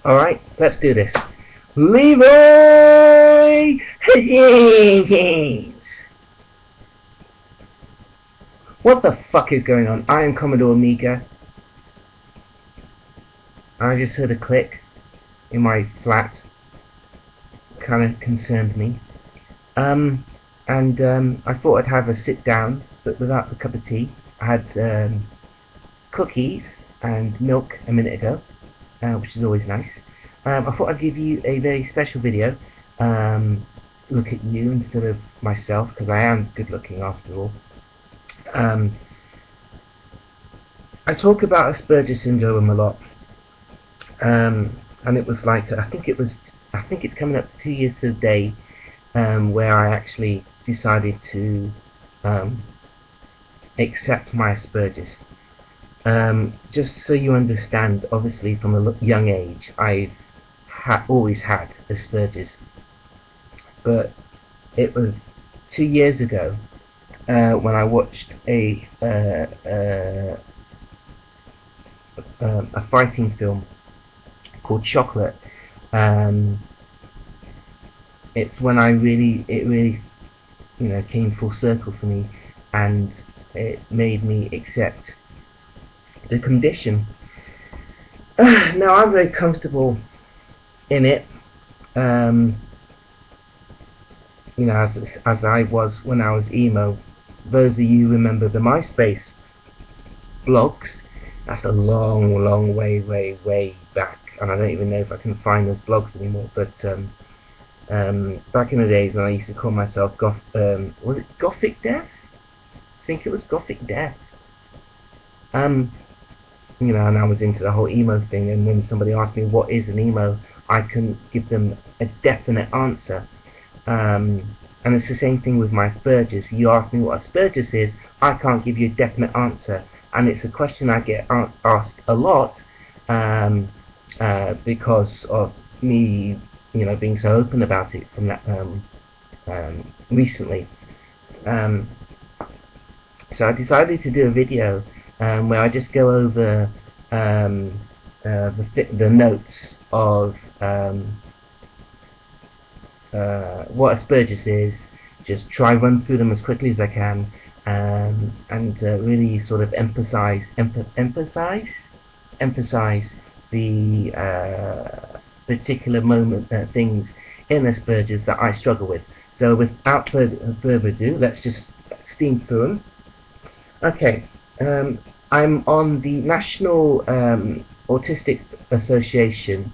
Alright, let's do this. Leroy James! What the fuck is going on? I am Commodore Amiga. I just heard a click in my flat. Kinda concerned me. I thought I'd have a sit down, but without a cup of tea. I had cookies and milk a minute ago, which is always nice. I thought I'd give you a very special video. Look at you instead of myself, because I am good looking after all. I talk about Asperger syndrome a lot, and it was like I think it's coming up to 2 years to the day where I actually decided to accept my Asperger's. Just so you understand, obviously from a young age I've always had Asperger's, but it was 2 years ago when I watched a fighting film called Chocolate. It's when it really came full circle for me, and it made me accept the condition. Now I'm very comfortable in it, as I was when I was emo. Those of you remember the MySpace blogs, that's a long way back, and I don't even know if I can find those blogs anymore, but back in the days when I used to call myself was it Gothic Death? I think it was Gothic Death. And I was into the whole emo thing, and when somebody asked me what is an emo, I couldn't give them a definite answer. And it's the same thing with my Asperger's. You ask me what Asperger's is, I can't give you a definite answer, and it's a question I get asked a lot because of me, being so open about it from that recently. So I decided to do a video where I just go over the notes of what Asperger's is, just try run through them as quickly as I can, and really sort of emphasize the particular things in Asperger's that I struggle with. So without further ado, let's just steam through them. Okay, I'm on the National Autistic Association.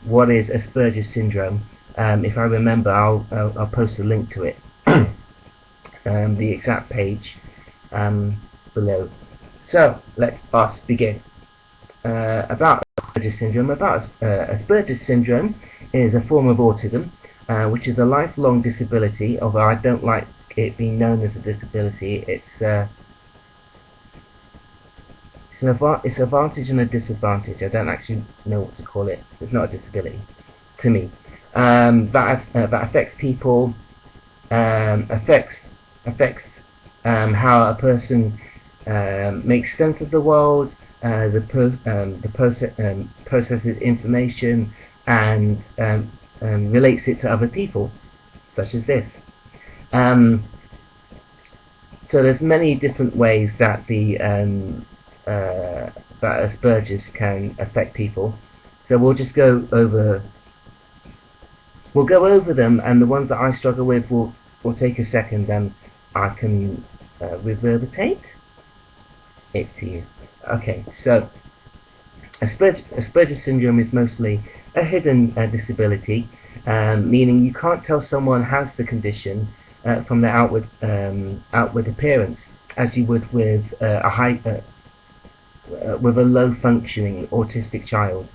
What is Asperger's syndrome? If I remember, I'll post a link to it, the exact page below. So let us begin. About Asperger's syndrome. Asperger's syndrome is a form of autism, which is a lifelong disability. Although I don't like it being known as a disability, it's an advantage and a disadvantage. I don't actually know what to call it. It's not a disability to me. That affects people, affects how a person makes sense of the world, processes information, and relates it to other people, such as this. So there's many different ways that that Asperger's can affect people. So we'll just go over. We'll go over them, and the ones that I struggle with will take a second, and I can reverberate it to you. Okay, so Asperger's syndrome is mostly a hidden disability, meaning you can't tell someone has the condition from their outward appearance, as you would with a low functioning autistic child.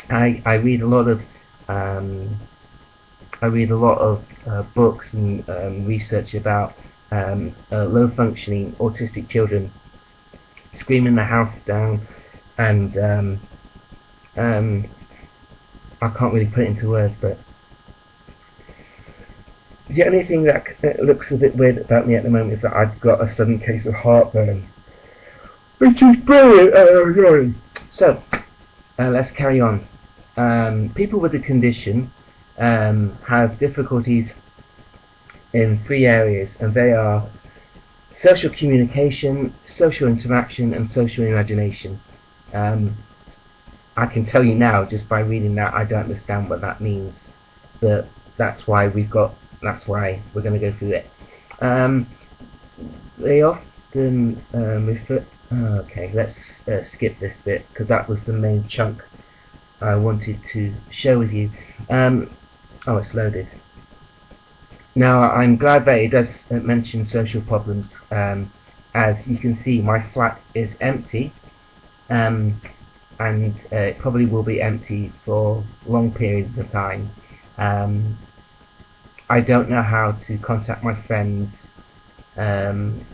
I read a lot of books and research about low functioning autistic children screaming the house down, and I can't really put it into words, but the only thing that looks a bit weird about me at the moment is that I've got a sudden case of heartburn, which is brilliant. So let's carry on. People with the condition have difficulties in 3 areas, and they are social communication, social interaction, and social imagination. I can tell you now, just by reading that, I don't understand what that means, but that's why we're going to go through it. They often refer. Okay, let's skip this bit, because that was the main chunk I wanted to share with you. Oh, it's loaded. Now, I'm glad that it does mention social problems. As you can see, my flat is empty, and it probably will be empty for long periods of time. I don't know how to contact my friends and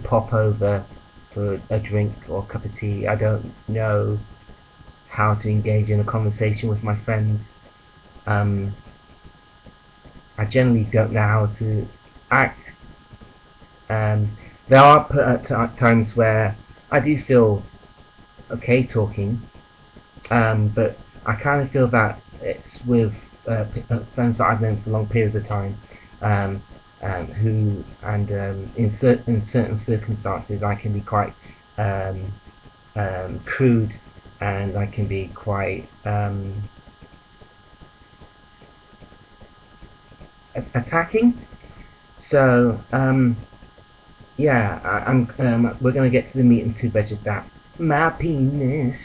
pop over for a drink or a cup of tea. I don't know how to engage in a conversation with my friends. I generally don't know how to act. There are times where I do feel okay talking, but I kind of feel that it's with friends that I've known for long periods of time, in certain circumstances I can be quite crude, and I can be quite attacking. So yeah, we're going to get to the meat and two veg of that. My penis.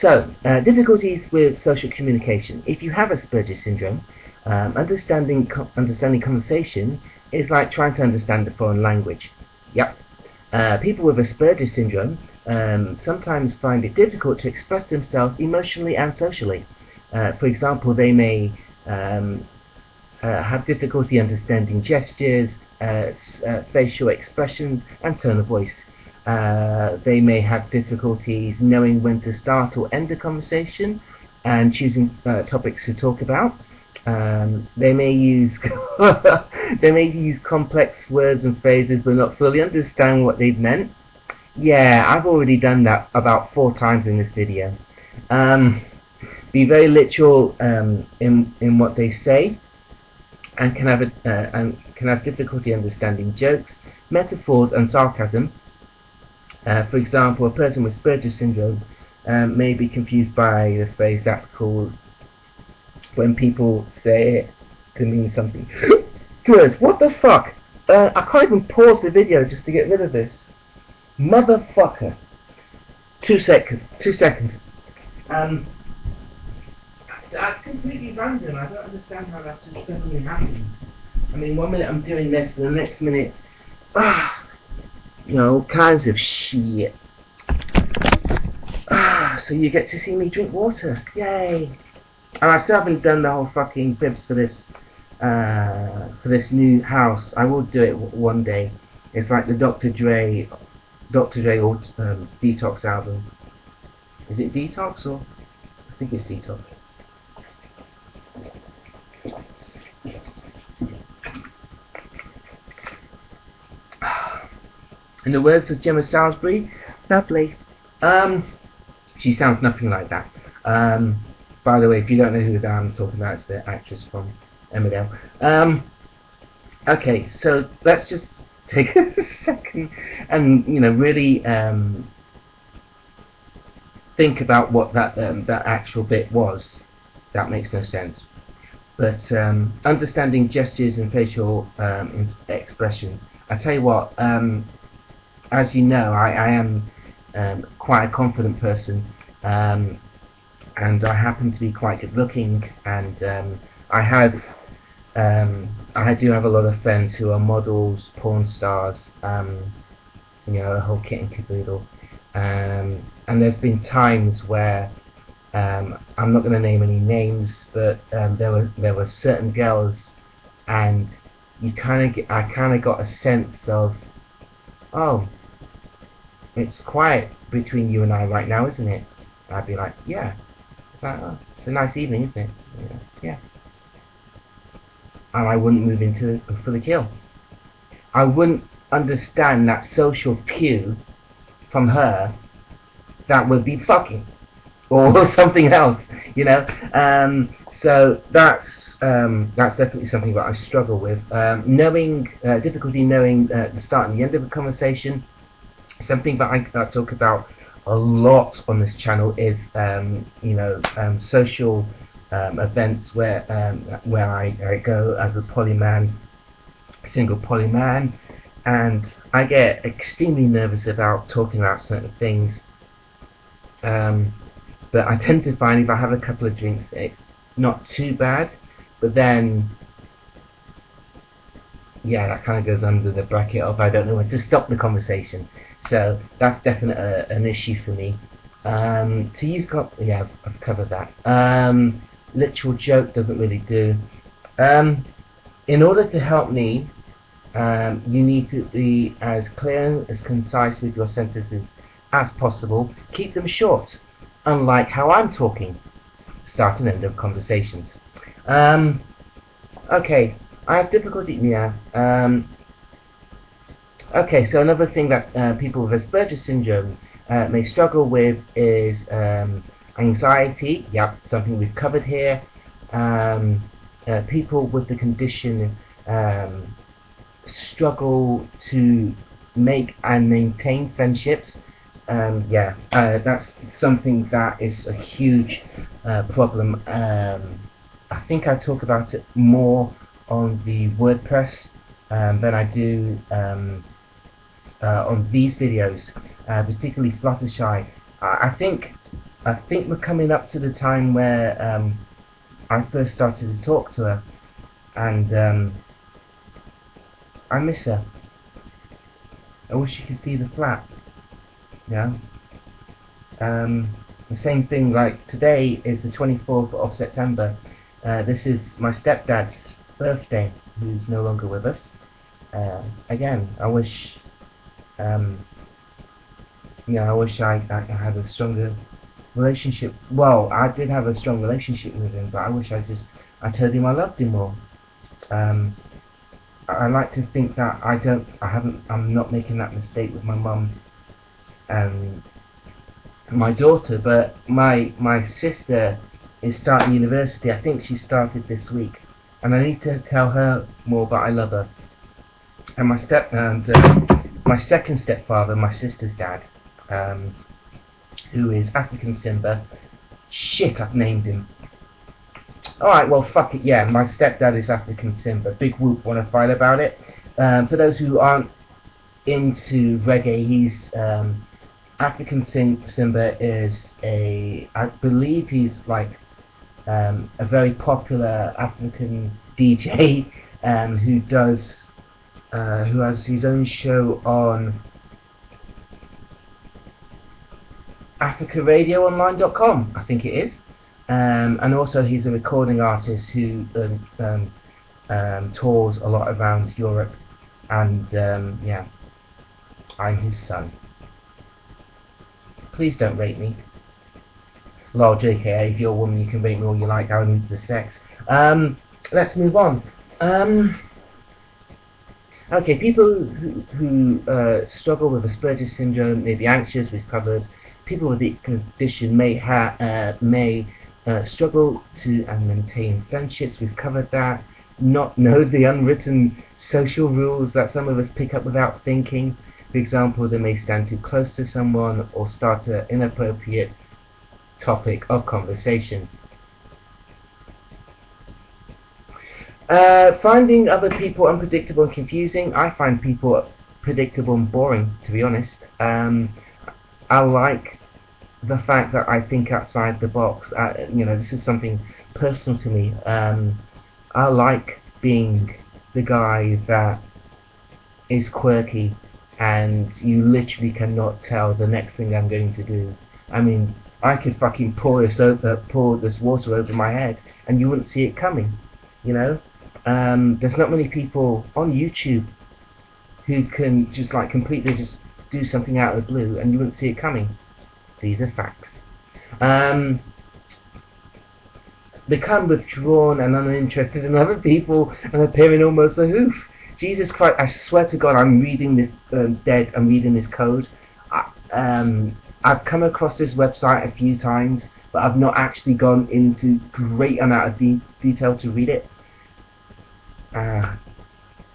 So, difficulties with social communication. If you have Asperger syndrome, understanding conversation is like trying to understand a foreign language. Yep. People with Asperger syndrome sometimes find it difficult to express themselves emotionally and socially. For example, they may have difficulty understanding gestures, facial expressions, and tone of voice. They may have difficulties knowing when to start or end a conversation and choosing topics to talk about. They may use complex words and phrases but not fully understand what they've meant. Yeah, I've already done that about 4 times in this video. Be very literal in what they say, and can have difficulty understanding jokes, metaphors, and sarcasm. For example, a person with Asperger syndrome may be confused by the phrase "that's cool" when people say it to mean something good. What the fuck? I can't even pause the video just to get rid of this. Motherfucker. 2 seconds. 2 seconds. That's completely random. I don't understand how that's just suddenly happened. I mean, 1 minute I'm doing this, and the next minute, you know, all kinds of shit. So you get to see me drink water. Yay! And I still haven't done the whole fucking bibs for this new house. I will do it one day. It's like the Dr. Dre Detox album. Is it Detox or? I think it's Detox. In the words of Gemma Salisbury, lovely. She sounds nothing like that. By the way, if you don't know who I'm talking about, it's the actress from Emmerdale. Okay, so let's just take a second and really think about what that actual bit was. That makes no sense. But understanding gestures and facial expressions. I tell you what. As you know, I am quite a confident person, and I happen to be quite good looking, and I do have a lot of friends who are models, porn stars, a whole kit and caboodle, and there's been times where I'm not going to name any names, but there were certain girls, and I kind of got a sense of, oh, it's quiet between you and I right now, isn't it? I'd be like, yeah. It's like, oh, it's a nice evening, isn't it? Yeah. And I wouldn't move into for the kill. I wouldn't understand that social cue from her that would be fucking, or something else, you know. So that's definitely something that I struggle with. Difficulty knowing the start and the end of a conversation. Something that I talk about a lot on this channel is social events where I go as a polyman, single polyman, and I get extremely nervous about talking about certain things. But I tend to find if I have a couple of drinks, it's not too bad. But then, yeah, that kind of goes under the bracket of I don't know when to stop the conversation. So that's definitely an issue for me. To use yeah, I've covered that. Literal joke doesn't really do. In order to help me, you need to be as clear, as concise with your sentences as possible. Keep them short, unlike how I'm talking. Start and end of conversations. Okay, I have difficulty. Yeah. Okay, so another thing that people with Asperger syndrome may struggle with is anxiety. Yep, something we've covered here. People with the condition struggle to make and maintain friendships. That's something that is a huge problem. I think I talk about it more on the WordPress than I do on these videos, particularly Fluttershy. I think we're coming up to the time where I first started to talk to her, and I miss her. I wish you could see the flat. Yeah. The same thing, like today is the 24th of September. This is my stepdad's birthday, who's no longer with us. Again, I wish I wish I had a stronger relationship. Well, I did have a strong relationship with him, but I wish I told him I loved him more. I like to think that I'm not making that mistake with my mum and my daughter, but my sister is starting university. I think she started this week, and I need to tell her more that I love her. And my second stepfather, my sister's dad, who is African Simba. Shit, I've named him. Alright, well, fuck it, yeah, my stepdad is African Simba. Big whoop, want to fight about it. For those who aren't into reggae, he's African Simba is I believe he's like a very popular African DJ who has his own show on AfricaRadioOnline.com, I think it is. And also he's a recording artist who tours a lot around Europe, and yeah, I'm his son. Please don't rape me. Lol, JKA, if you're a woman you can rape me all you like, I need the sex. Let's move on. Okay, people who struggle with Asperger syndrome may be anxious, we've covered. People with the condition may struggle to and maintain friendships, we've covered that. Not know the unwritten social rules that some of us pick up without thinking. For example, they may stand too close to someone or start an inappropriate topic of conversation. Finding other people unpredictable and confusing. I find people predictable and boring, to be honest. I like the fact that I think outside the box. This is something personal to me. I like being the guy that is quirky and you literally cannot tell the next thing I'm going to do. I mean, I could fucking pour this water over my head and you wouldn't see it coming, you know? There's not many people on YouTube who can just like completely just do something out of the blue and you wouldn't see it coming. These are facts. Become withdrawn and uninterested in other people and appearing almost aloof. Jesus Christ, I swear to God, I'm reading this I'm reading this code. I've come across this website a few times, but I've not actually gone into great amount of detail to read it.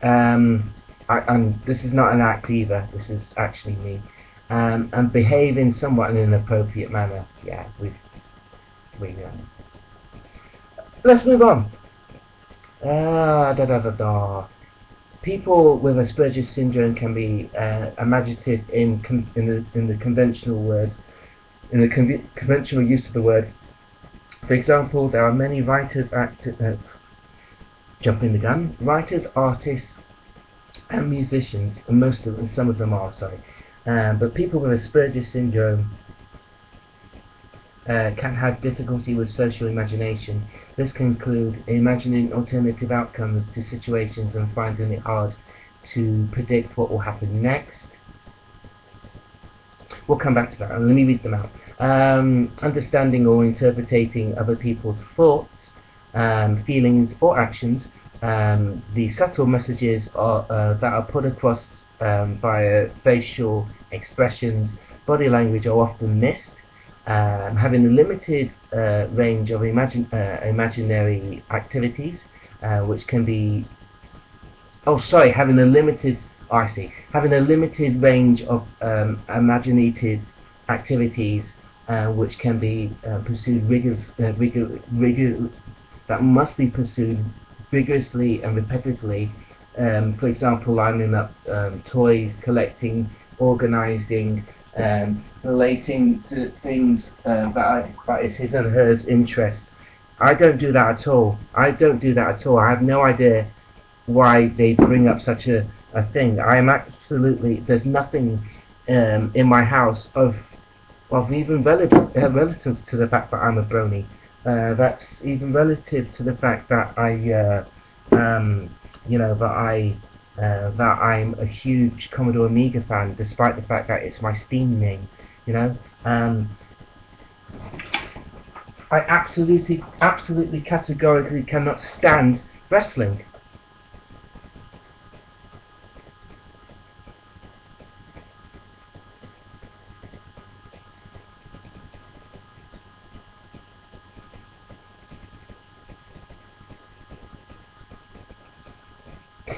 And this is not an act either. This is actually me. And behave in somewhat an inappropriate manner. Yeah, let's move on. People with Asperger's syndrome can be imaginative in the conventional word, in the conventional use of the word. For example, there are many writers, jumping the gun, writers, artists, and musicians, and some of them are, sorry. But people with Asperger's syndrome can have difficulty with social imagination. This can include imagining alternative outcomes to situations and finding it hard to predict what will happen next. We'll come back to that, and let me read them out. Understanding or interpreting other people's thoughts, feelings or actions. The subtle messages that are put across via facial expressions, body language are often missed. Having a limited range of imaginary activities, which can be having a limited range of imaginative activities, which can be pursued that must be pursued rigorously and repetitively. For example, lining up toys, collecting, organising, relating to things that is his and hers interest. I don't do that at all. I have no idea why they bring up such a thing. I am absolutely, there's nothing in my house of even relative to the fact that I'm a brony. That's even relative to the fact that that I'm a huge Commodore Amiga fan, despite the fact that it's my Steam name. I absolutely categorically cannot stand wrestling.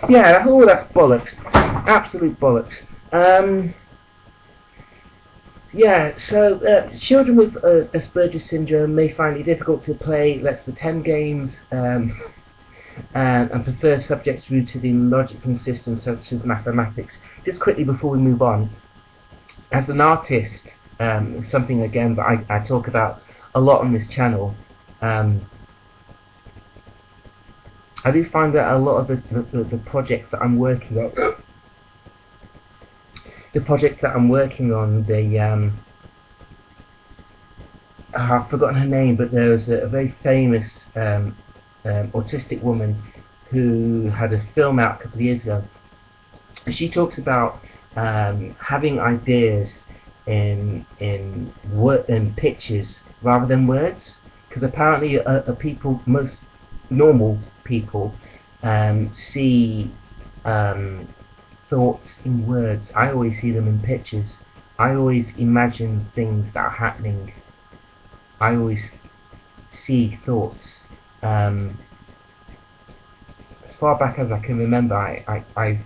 Yeah, that's bollocks. Absolute bollocks. Children with Asperger's syndrome may find it difficult to play Let's Pretend games and prefer subjects rooted in logic and systems such as mathematics. Just quickly before we move on, as an artist, something again that I talk about a lot on this channel, I do find that a lot of the projects that I'm working on, I've forgotten her name, but there was a very famous autistic woman who had a film out a couple of years ago. And she talks about having ideas in pictures rather than words, because apparently most normal people see thoughts in words. I always see them in pictures. I always imagine things that are happening. I always see thoughts. As far back as I can remember, I've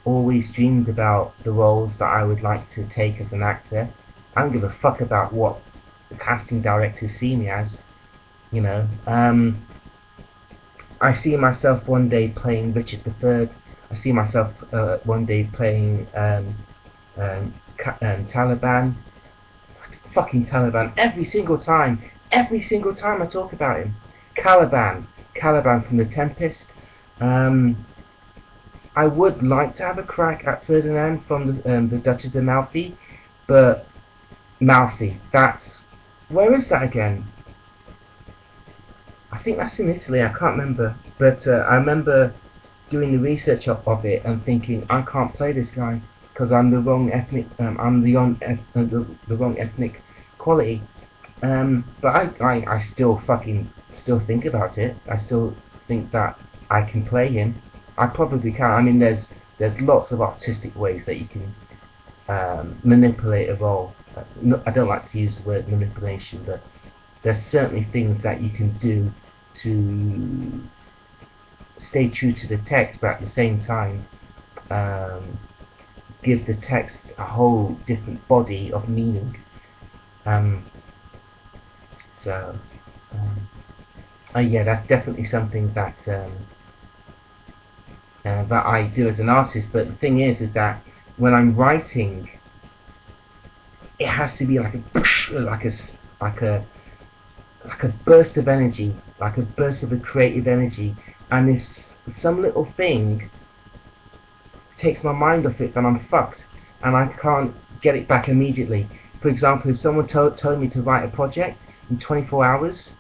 always dreamed about the roles that I would like to take as an actor. I don't give a fuck about what the casting directors see me as. I see myself one day playing Richard III. I see myself one day playing Taliban. Fucking Taliban. Every single time I talk about him. Caliban from The Tempest. I would like to have a crack at Ferdinand from the Duchess of Malfi, but where is that again? I think that's in Italy, I can't remember, but I remember doing the research of it and thinking, I can't play this guy because I'm the wrong ethnic, the wrong ethnic quality. But I still think about it. I still think that I can play him. I probably can. I mean, there's lots of artistic ways that you can manipulate a role. I don't like to use the word manipulation, but there's certainly things that you can do to stay true to the text, but at the same time give the text a whole different body of meaning. So yeah, that's definitely something that that I do as an artist. But the thing is that when I'm writing, it has to be like a burst of energy, like a burst of a creative energy. And if some little thing takes my mind off it, then I'm fucked, and I can't get it back immediately. For example, if someone told me to write a project in 24 hours,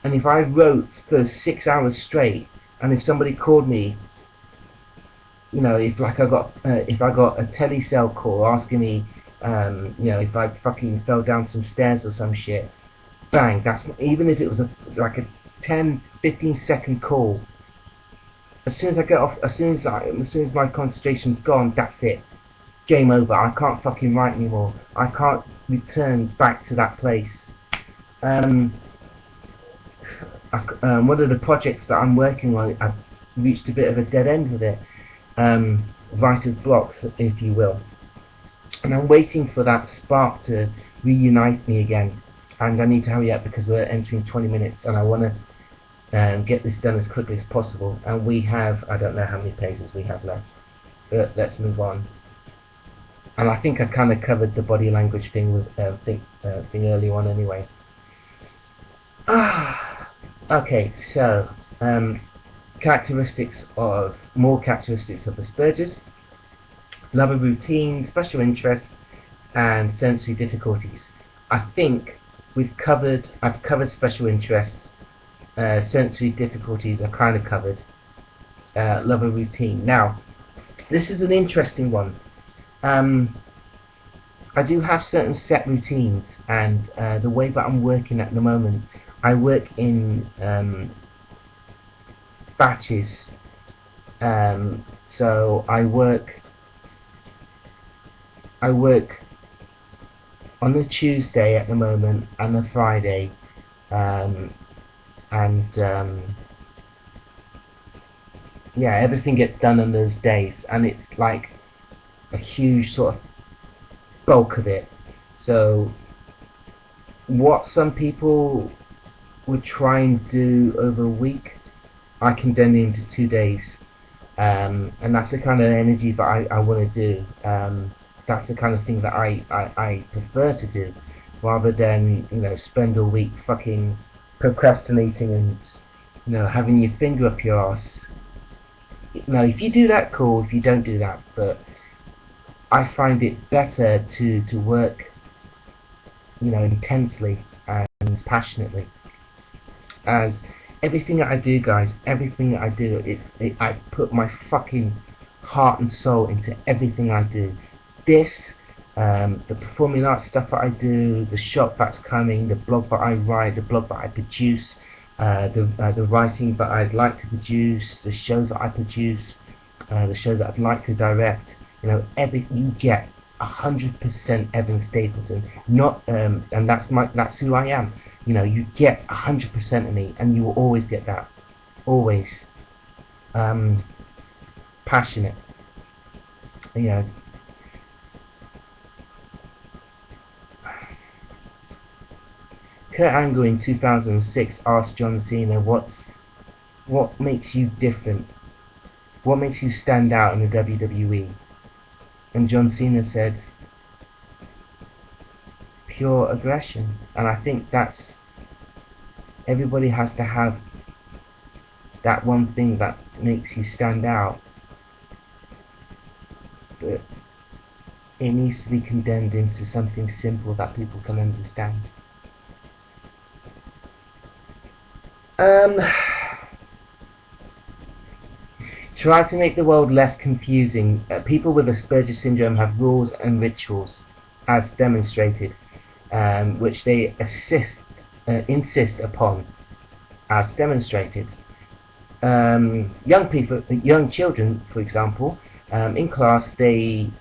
and if I wrote for 6 hours straight, and if somebody called me, you know, if I got a telecell call asking me, you know, if I fucking fell down some stairs or some shit, bang, that's, even if it was like a 10-15 second call, as soon as I get off, as soon as my concentration's gone, that's it, game over. I can't fucking write anymore. I can't return back to that place. One of the projects that I'm working on, I've reached a bit of a dead end with it, writer's block, if you will, and I'm waiting for that spark to reunite me again, and I need to hurry up because we're entering 20 minutes and I want to get this done as quickly as possible. And we have, I don't know how many pages we have left, but let's move on. And I think I kind of covered the body language thing with thing early on anyway. Okay, so more characteristics of Asperger's: love of routine, special interests, and sensory difficulties. I think I've covered special interests. Sensory difficulties are kind of covered. Love of routine. Now, this is an interesting one. I do have certain set routines, and the way that I'm working at the moment, I work in batches. So I work on a Tuesday at the moment and a Friday, yeah, everything gets done on those days, and it's like a huge sort of bulk of it. So what some people would try and do over a week, I can then into 2 days, and that's the kind of energy that I want to do. That's the kind of thing that I prefer to do, rather than, you know, spend a week fucking procrastinating and, you know, having your finger up your arse. No, if you do that, cool. If you don't do that, but I find it better to work, you know, intensely and passionately. As everything that I do, guys, everything that I do, I put my fucking heart and soul into everything I do. This, the performing arts stuff that I do, the shop that's coming, the blog that I write, the blog that I produce, the writing that I'd like to produce, the shows that I produce, the shows that I'd like to direct. You know, you get 100% Evan Stapleton. Not, and that's who I am. You know, you get 100% of me, and you will always get that. Always. Passionate. You know. Kurt Angle in 2006 asked John Cena, what makes you different? What makes you stand out in the WWE? And John Cena said, pure aggression. And I think that's, everybody has to have that one thing that makes you stand out, but it needs to be condemned into something simple that people can understand. Try to make the world less confusing. People with Asperger syndrome have rules and rituals, as demonstrated, which they insist upon, as demonstrated. Young children, for example, in class, they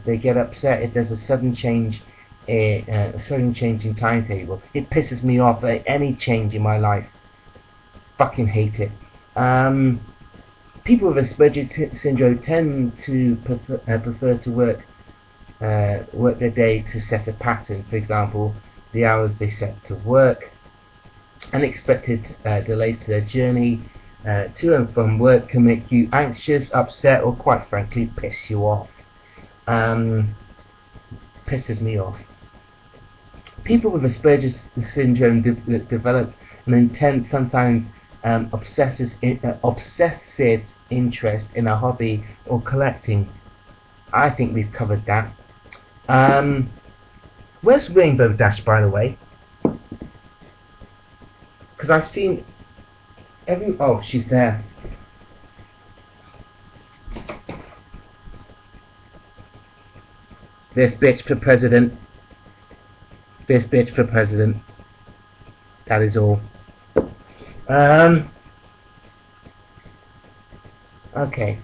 they get upset if there's a sudden change in timetable. It pisses me off at any change in my life. Fucking hate it. People with Asperger syndrome tend to prefer to work their day to set a pattern. For example, the hours they set to work, unexpected delays to their journey to and from work can make you anxious, upset, or quite frankly piss you off. Pisses me off. People with Asperger's syndrome develop an intense, sometimes obsessive interest in a hobby or collecting. I think we've covered that. Where's Rainbow Dash, by the way? Because I've seen every... Oh, she's there. This bitch for president. This bitch for president. That is all. Okay.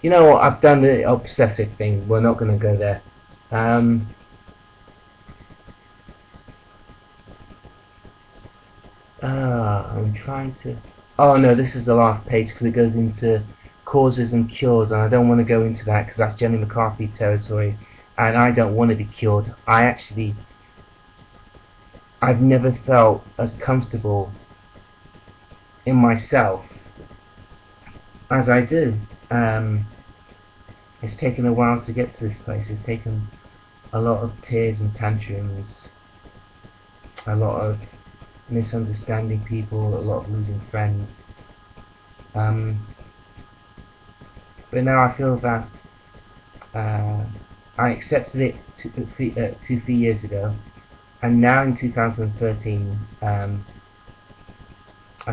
You know what? I've done the obsessive thing. We're not going to go there. I'm trying to... Oh no, this is the last page because it goes into causes and cures, and I don't want to go into that because that's Jenny McCarthy territory, and I don't want to be cured. I've never felt as comfortable in myself as I do. It's taken a while to get to this place. It's taken a lot of tears and tantrums, a lot of misunderstanding people, a lot of losing friends. But now I feel that I accepted it 2-3 years ago, and now in 2013, I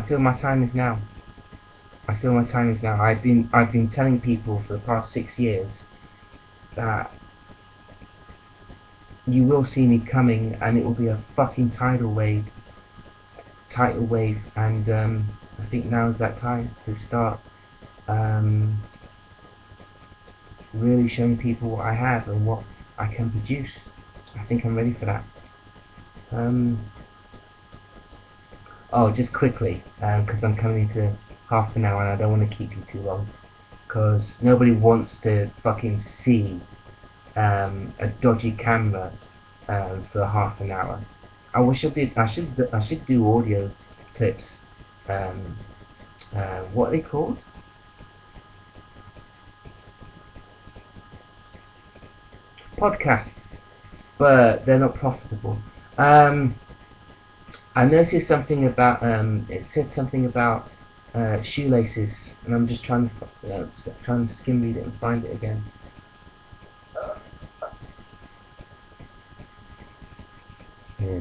feel my time is now. I feel my time is now. I've been telling people for the past 6 years that you will see me coming, and it will be a fucking tidal wave, and I think now is that time to start really showing people what I have and what I can produce. I think I'm ready for that. Oh, just quickly, because I'm coming into half an hour and I don't want to keep you too long, because nobody wants to fucking see a dodgy camera for half an hour. I should do audio clips. What are they called? Podcasts, but they're not profitable. I noticed something about it said something about shoelaces, and I'm just trying to skim read it and find it again. Yeah.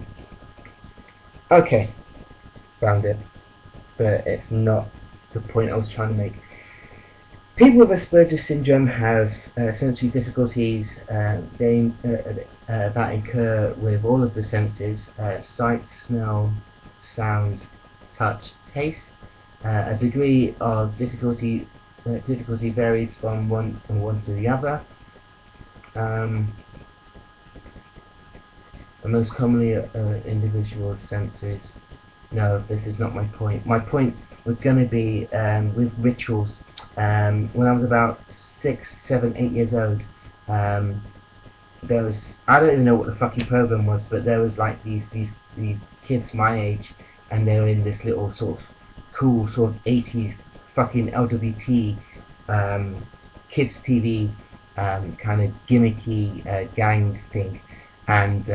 Okay, found it, but it's not the point I was trying to make. People with Asperger syndrome have sensory difficulties that occur with all of the senses: sight, smell, sound, touch, taste. A degree of difficulty varies from one to the other. The most commonly individual senses. No, this is not my point. My point was going to be with rituals. When I was about 6, 7, 8 years old, there was, I don't even know what the fucking program was, but there was like these kids my age, and they were in this little sort of cool sort of 80s fucking LGBT kids TV kind of gimmicky gang thing, and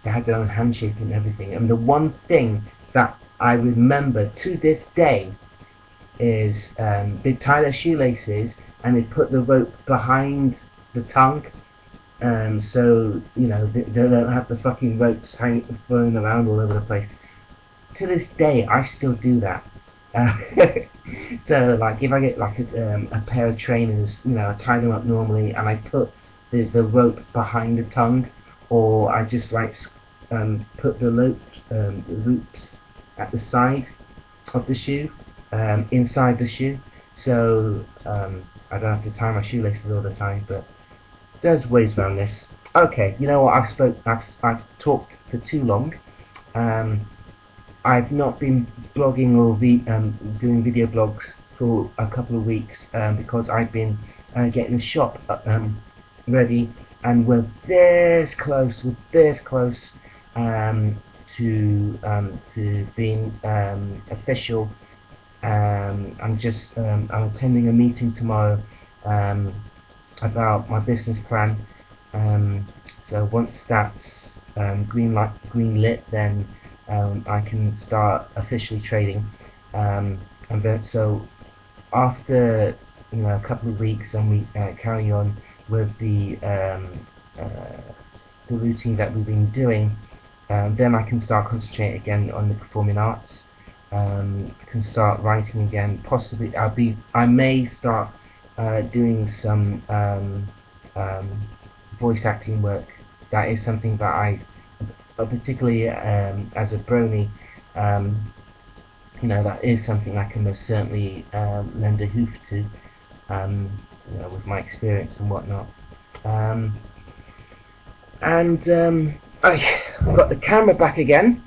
they had their own handshake and everything. And the one thing that I remember to this day is they'd tie their shoelaces and they'd put the rope behind the tongue, so you know they don't have the fucking ropes flowing around all over the place. To this day, I still do that. So like if I get like a pair of trainers, you know, I tie them up normally and I put the rope behind the tongue, or I just like put the loops at the side of the shoe, inside the shoe, so I don't have to tie my shoelaces all the time. But there's ways around this. Okay, you know what? I've talked for too long. Um, I've not been blogging or doing video blogs for a couple of weeks because I've been getting the shop ready, and we're this close. We're this close to being official. I'm attending a meeting tomorrow um, about my business plan. So once that's green lit, then I can start officially trading. And then, so after a couple of weeks, and we carry on with the routine that we've been doing, then I can start concentrating again on the performing arts. Can start writing again. Possibly, I may start doing some voice acting work. That is something that particularly as a brony, that is something I can most certainly lend a hoof to, with my experience and whatnot. I've got the camera back again,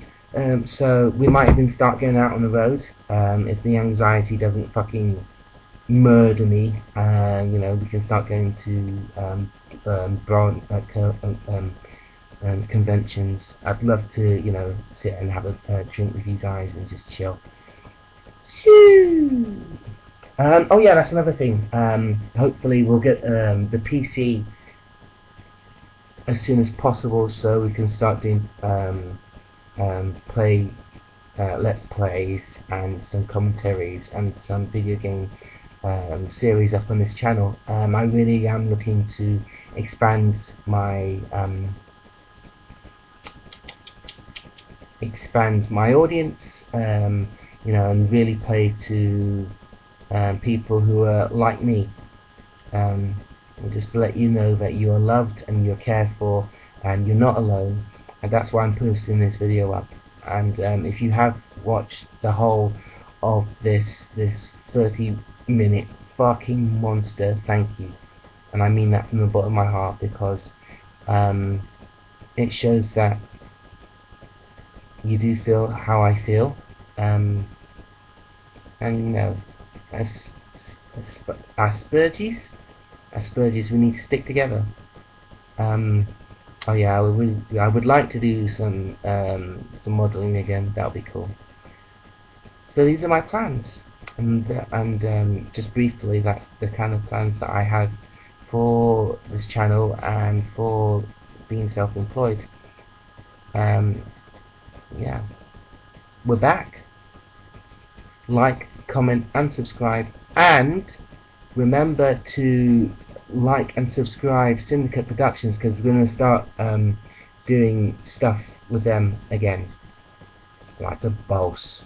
so we might even start going out on the road if the anxiety doesn't fucking murder me. We can start going to conventions. I'd love to, sit and have a drink with you guys and just chill. Oh yeah, that's another thing. Hopefully we'll get the PC as soon as possible, so we can start doing let's plays and some commentaries and some video game series up on this channel. I really am looking to expand my audience, and really play to people who are like me. And just to let you know that you are loved and you're cared for and you're not alone, and that's why I'm posting this video up. And if you have watched the whole of this 30-minute fucking monster, thank you, and I mean that from the bottom of my heart, because it shows that you do feel how I feel, and as Aspergers, we need to stick together. Oh yeah, I would like to do some modelling again. That would be cool. So these are my plans, and just briefly, that's the kind of plans that I have for this channel and for being self-employed. Yeah, we're back. Like, comment and subscribe, and remember to like and subscribe Syndicate Productions, because we're going to start doing stuff with them again, like the boss.